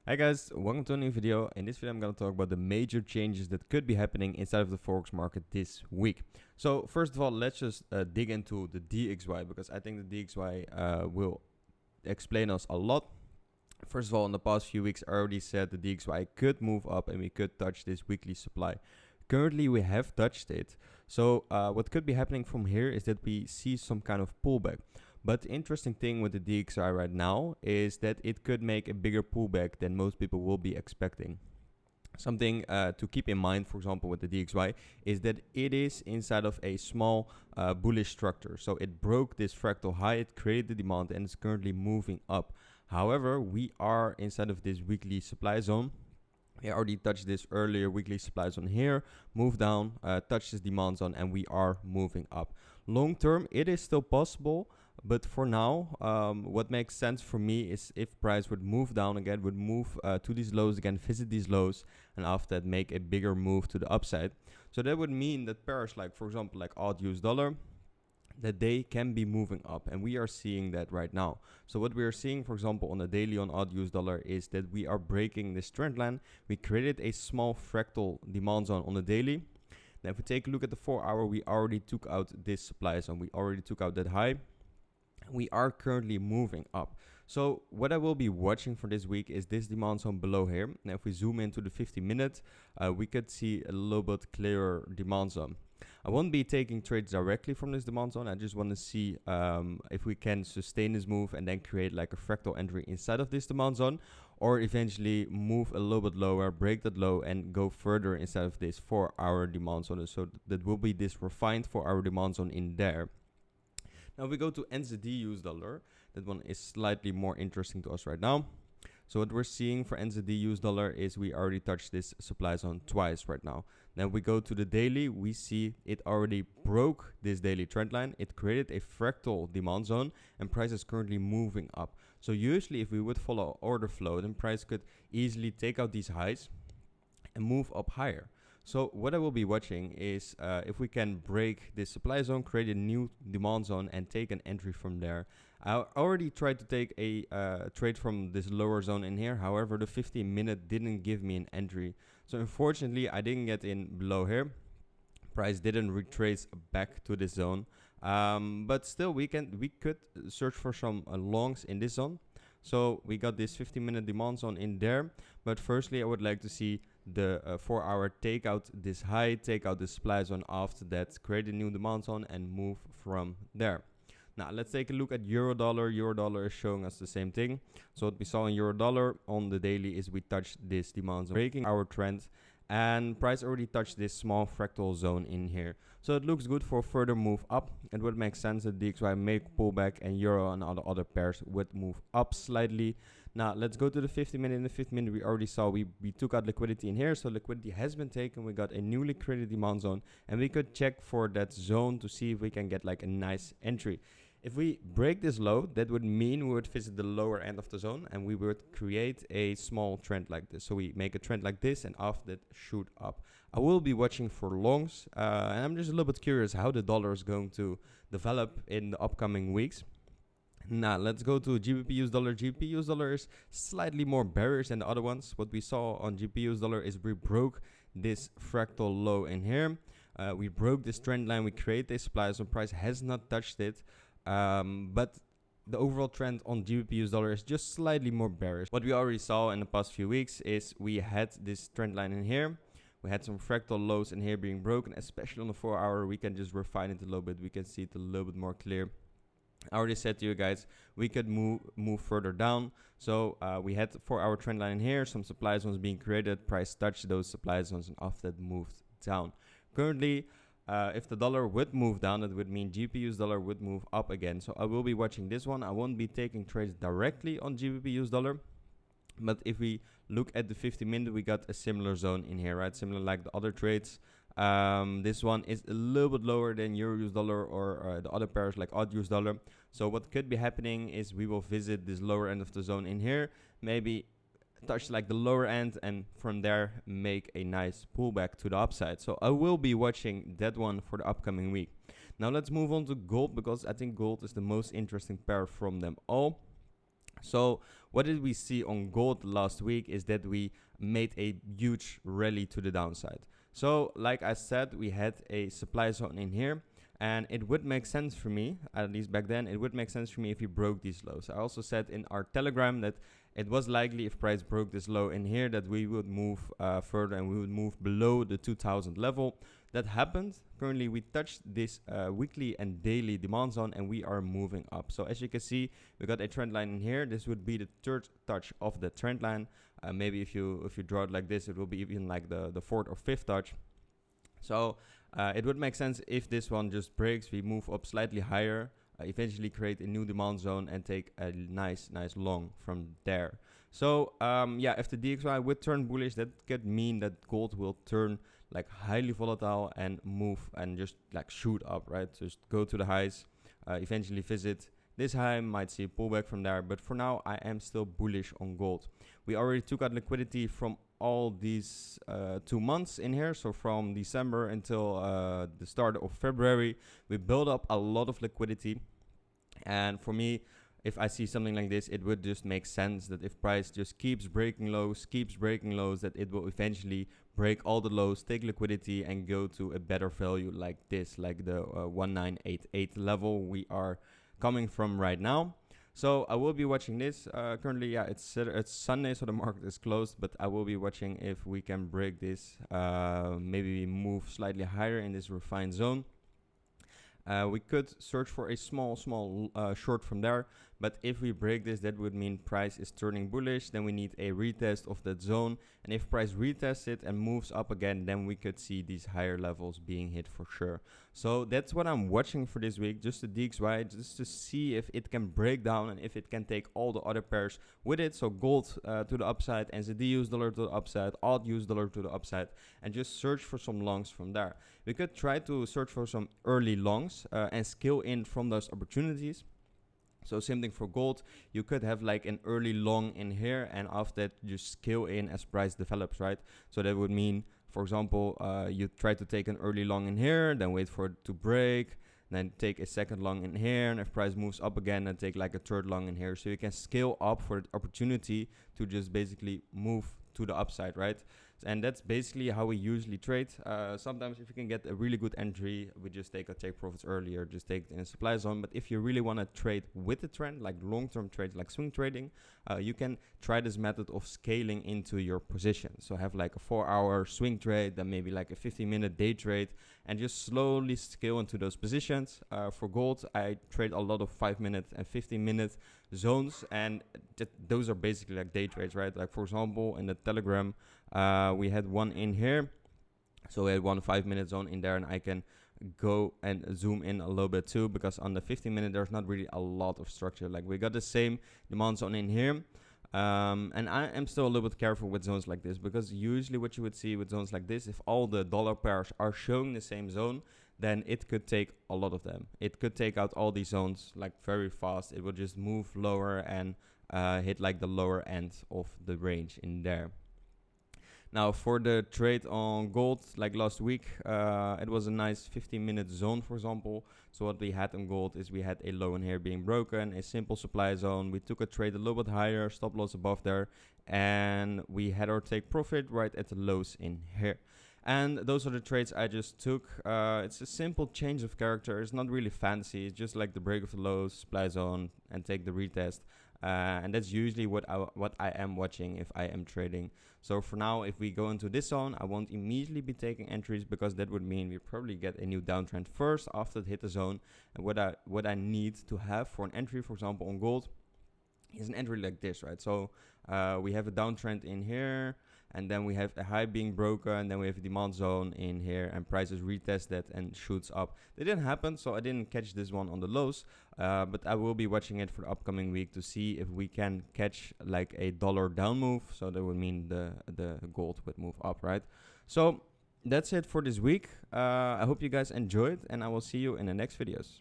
Hi guys, welcome to a new video. In this video I'm going to talk about the major changes that could be happening inside of the Forex market this week. So first of all, let's just dig into the DXY, because I think the DXY will explain us a lot. First of all, in the past few weeks I already said the DXY could move up and we could touch this weekly supply. Currently we have touched it. So what could be happening from here is that we see some kind of pullback. But the interesting thing with the DXY right now is that it could make a bigger pullback than most people will be expecting. Something to keep in mind, for example, with the DXY is that it is inside of a small bullish structure. So it broke this fractal high, it created the demand, and it's currently moving up. However, we are inside of this weekly supply zone. We already touched this earlier weekly supply zone here, moved down, touched this demand zone, and we are moving up. Long term, it is still possible. But for now, what makes sense for me is if price would move down again, would move to these lows again, visit these lows, and after that make a bigger move to the upside. So that would mean that pairs like, for example, like AUDUSD, that they can be moving up, and we are seeing that right now. So what we are seeing, for example, on the daily on AUDUSD is that we are breaking this trend line. We created a small fractal demand zone on the daily. Now if we take a look at the 4 hour, we already took out this supply zone. We already took out that high. We are currently moving up. So what I will be watching for this week is this demand zone below here. Now if we zoom into the 50-minute, we could see a little bit clearer demand zone. I won't be taking trades directly from this demand zone. I just want to see if we can sustain this move and then create like a fractal entry inside of this demand zone, or eventually move a little bit lower, break that low, and go further inside of this 4 hour demand zone. So that will be this refined 4 hour demand zone in there. Now we go to NZDUSD. That one is slightly more interesting to us right now. So what we're seeing for NZDUSD is we already touched this supply zone twice right now. Then we go to the daily, we see it already broke this daily trend line. It created a fractal demand zone, and price is currently moving up. So usually if we would follow order flow, then price could easily take out these highs and move up higher. So what I will be watching is if we can break this supply zone, create a new demand zone, and take an entry from there. I already tried to take a trade from this lower zone in here. However, the 15-minute didn't give me an entry. So unfortunately, I didn't get in below here. Price didn't retrace back to this zone. But still, we could search for some longs in this zone. So we got this 15-minute demand zone in there. But firstly, I would like to see the 4 hour take out this high, take out the supply zone, after that create a new demand zone and move from there. Now let's take a look at Euro-Dollar. Euro-Dollar is showing us the same thing. So what we saw in Euro-Dollar on the daily is we touched this demand zone, breaking our trend, and price already touched this small fractal zone in here. So it looks good for a further move up. It would make sense that DXY may pull back and Euro and other pairs would move up slightly. Now let's go to the 50-minute. In the 50-minute we already saw we took out liquidity in here. So liquidity has been taken. We got a newly created demand zone, and we could check for that zone to see if we can get like a nice entry. If we break this low, that would mean we would visit the lower end of the zone and we would create a small trend like this. So we make a trend like this and after that shoot up. I will be watching for longs, and I'm just a little bit curious how the dollar is going to develop in the upcoming weeks. Now let's go to GBPUSD. GBPUSD is slightly more bearish than the other ones. What we saw on GBPUSD is we broke this fractal low in here. We broke this trend line. We create a supply zone. Price has not touched it. But the overall trend on GBPUSD is just slightly more bearish. What we already saw in the past few weeks is we had this trend line in here. We had some fractal lows in here being broken, especially on the 4 hour. We can just refine it a little bit. We can see it a little bit more clear. I already said to you guys, we could move further down. So we had the 4 hour trend line in here, some supply zones being created. Price touched those supply zones and after that moved down. Currently, if the dollar would move down, that would mean GBPUSD would move up again. So I will be watching this one. I won't be taking trades directly on GBPUSD. But if we look at the 50-minute, we got a similar zone in here, right? Similar like the other trades. This one is a little bit lower than EURUSD or the other pairs like AUDUSD. So what could be happening is we will visit this lower end of the zone in here. Maybe touch like the lower end and from there make a nice pullback to the upside. So I will be watching that one for the upcoming week. Now let's move on to gold, because I think gold is the most interesting pair from them all. So what did we see on gold last week is that we made a huge rally to the downside. So like I said, we had a supply zone in here, and it would make sense for me, at least back then, it would make sense for me if we broke these lows. I also said in our Telegram that it was likely if price broke this low in here that we would move further and we would move below the 2000 level. That happened. Currently we touched this weekly and daily demand zone and we are moving up. So as you can see, we got a trend line in here. This would be the third touch of the trend line. Maybe if you draw it like this, it will be even like the fourth or fifth touch. So it would make sense if this one just breaks, we move up slightly higher, eventually create a new demand zone and take a nice long from there. So yeah, if the DXY would turn bullish, that could mean that gold will turn like highly volatile and move and just like shoot up, right? Just go to the highs, eventually visit this high, might see a pullback from there, but for now I am still bullish on gold. We already took out liquidity from all these 2 months in here, so from December until the start of February, we built up a lot of liquidity. And for me, if I see something like this, it would just make sense that if price just keeps breaking lows, that it will eventually break all the lows, take liquidity and go to a better value like this, like the 1988 level we are coming from right now. So I will be watching this. Currently, yeah, it's Sunday, so the market is closed, but I will be watching if we can break this, maybe move slightly higher in this refined zone. We could search for a small short from there, but if we break this, that would mean price is turning bullish. Then we need a retest of that zone, and if price retests it and moves up again, then we could see these higher levels being hit for sure. So that's what I'm watching for this week, just the DXY, just to see if it can break down and if it can take all the other pairs with it. So gold to the upside, NZDUSD to the upside, AUDUSD to the upside, and just search for some longs from there. We could try to search for some early longs and scale in from those opportunities. So same thing for gold. You could have like an early long in here, and after that you scale in as price develops, right? So that would mean, for example, you try to take an early long in here, then wait for it to break, then take a second long in here, and if price moves up again, then take like a third long in here. So you can scale up for the opportunity to just basically move to the upside, right? And that's basically how we usually trade. Sometimes if you can get a really good entry, we just take profits earlier, just take it in a supply zone. But if you really want to trade with the trend, like long-term trades, like swing trading, you can try this method of scaling into your position. So have like a 4-hour swing trade, then maybe like a 15-minute day trade, and just slowly scale into those positions. For gold, I trade a lot of 5-minute and 15-minute zones, and those are basically like day trades, right? Like for example, in the Telegram, we had one in here, so we had one 5-minute zone in there, and I can go and zoom in a little bit too, because on the 15-minute there's not really a lot of structure. Like we got the same demand zone in here, and I am still a little bit careful with zones like this, because usually what you would see with zones like this, if all the dollar pairs are showing the same zone, then it could take a lot of them. It could take out all these zones like very fast. It will just move lower and hit like the lower end of the range in there. Now for the trade on gold, like last week, it was a nice 15-minute zone, for example. So what we had on gold is we had a low in here being broken, a simple supply zone. We took a trade a little bit higher, stop loss above there, and we had our take profit right at the lows in here. And those are the trades I just took. It's a simple change of character. It's not really fancy. It's just like the break of the lows, supply zone, and take the retest. And that's usually what I am watching if I am trading. So for now, if we go into this zone, I won't immediately be taking entries, because that would mean we probably get a new downtrend first after it hit the zone. And what I need to have for an entry, for example, on gold, is an entry like this, right? So we have a downtrend in here, and then we have a high being broken, and then we have a demand zone in here, and prices retest that and shoots up. That didn't happen, so I didn't catch this one on the lows, but I will be watching it for the upcoming week to see if we can catch like a dollar down move. So that would mean the gold would move up, right? So that's it for this week. I hope you guys enjoyed, and I will see you in the next videos.